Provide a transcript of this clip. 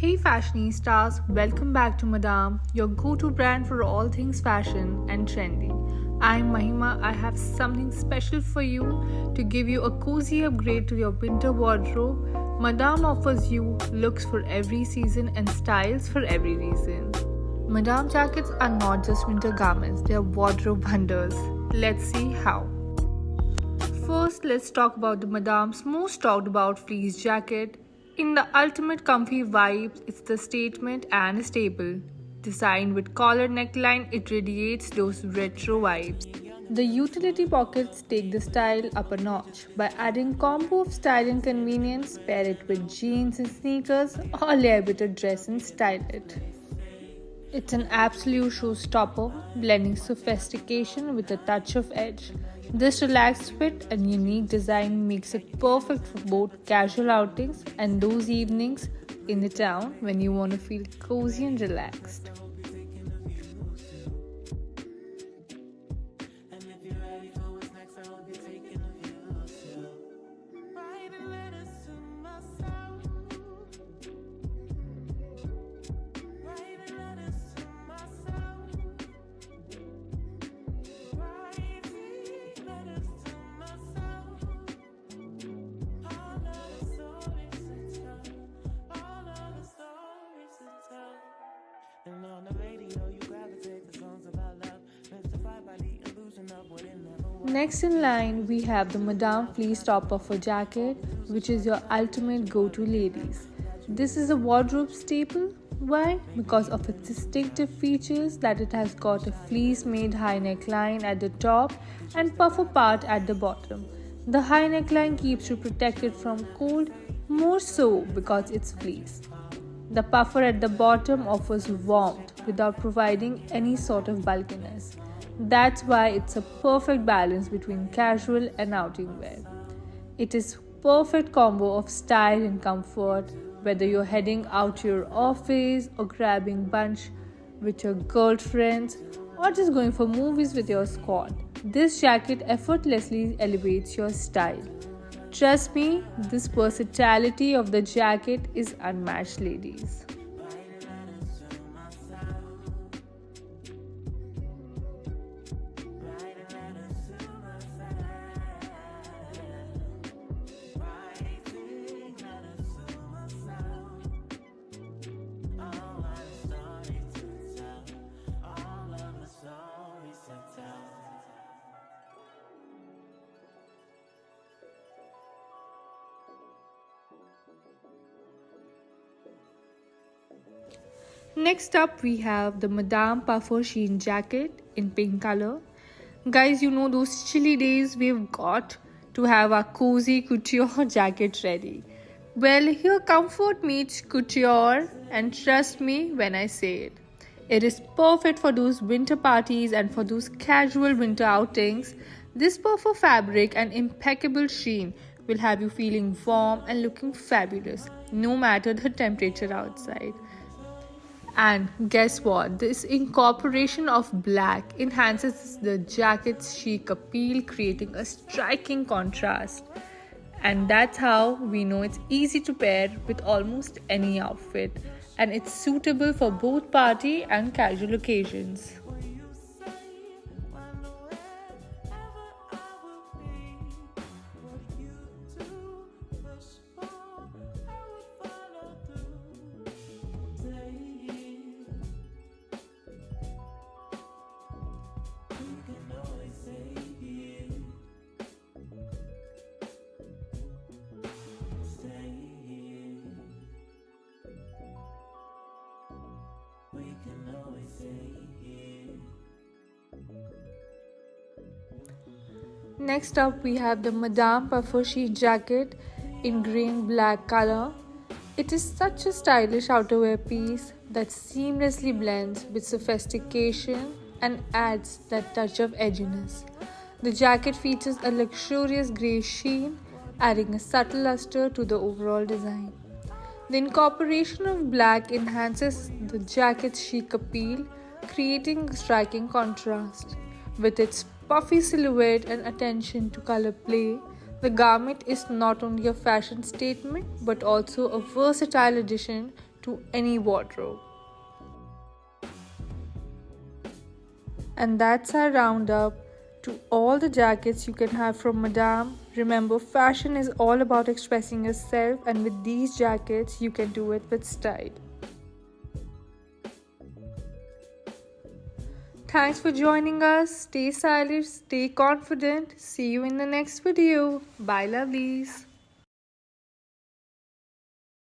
Hey fashionistas, welcome back to Madame, your go-to brand for all things fashion and trendy. I'm Mahima. I have something special for you to give you a cozy upgrade to your winter wardrobe. Madame offers you looks for every season and styles for every reason. Madame jackets are not just winter garments, they are wardrobe wonders. Let's see how. First, let's talk about the Madame's most talked about fleece jacket. In the ultimate comfy vibes, it's the statement and a staple. Designed with collar neckline, it radiates those retro vibes. The utility pockets take the style up a notch by adding combo of style and convenience. Pair it with jeans and sneakers, or layer with a dress and style it. It's an absolute showstopper, blending sophistication with a touch of edge. This relaxed fit and unique design makes it perfect for both casual outings and those evenings in the town when you want to feel cozy and relaxed. And on the radio, you gravitate to songs about love, mystified by the illusion of what it never was. Next in line, we have the Madame fleece topper for jacket, which is your ultimate go-to ladies. This is a wardrobe staple. Why? Because of its distinctive features that it has got a fleece-made high neckline at the top and puffer part at the bottom. The high neckline keeps you protected from cold, more so because it's fleece. The puffer at the bottom offers warmth without providing any sort of bulkiness. That's why it's a perfect balance between casual and outing wear. It is perfect combo of style and comfort, whether you're heading out to your office or grabbing lunch with your girlfriends or just going for movies with your squad. This jacket effortlessly elevates your style. Trust me, this versatility of the jacket is unmatched, ladies. Next up, we have the Madame Puffer Sheen jacket in pink color. Guys, you know those chilly days we've got to have our cozy couture jacket ready. Well, here comfort meets couture, and trust me when I say it. It is perfect for those winter parties and for those casual winter outings. This puffer fabric and impeccable sheen will have you feeling warm and looking fabulous, no matter the temperature outside. And guess what? This incorporation of black enhances the jacket's chic appeal, creating a striking contrast. And that's how we know it's easy to pair with almost any outfit, and it's suitable for both party and casual occasions. Next up, we have the Madame Puffer Sheen jacket in green black color. It is such a stylish outerwear piece that seamlessly blends with sophistication and adds that touch of edginess. The jacket features a luxurious grey sheen, adding a subtle luster to the overall design. The incorporation of black enhances the jacket's chic appeal, creating a striking contrast. With its puffy silhouette and attention to color play, the garment is not only a fashion statement but also a versatile addition to any wardrobe. And that's our roundup to all the jackets you can have from Madame. Remember, fashion is all about expressing yourself, and with these jackets, you can do it with style. Thanks for joining us. Stay stylish, stay confident. See you in the next video. Bye, lovelies.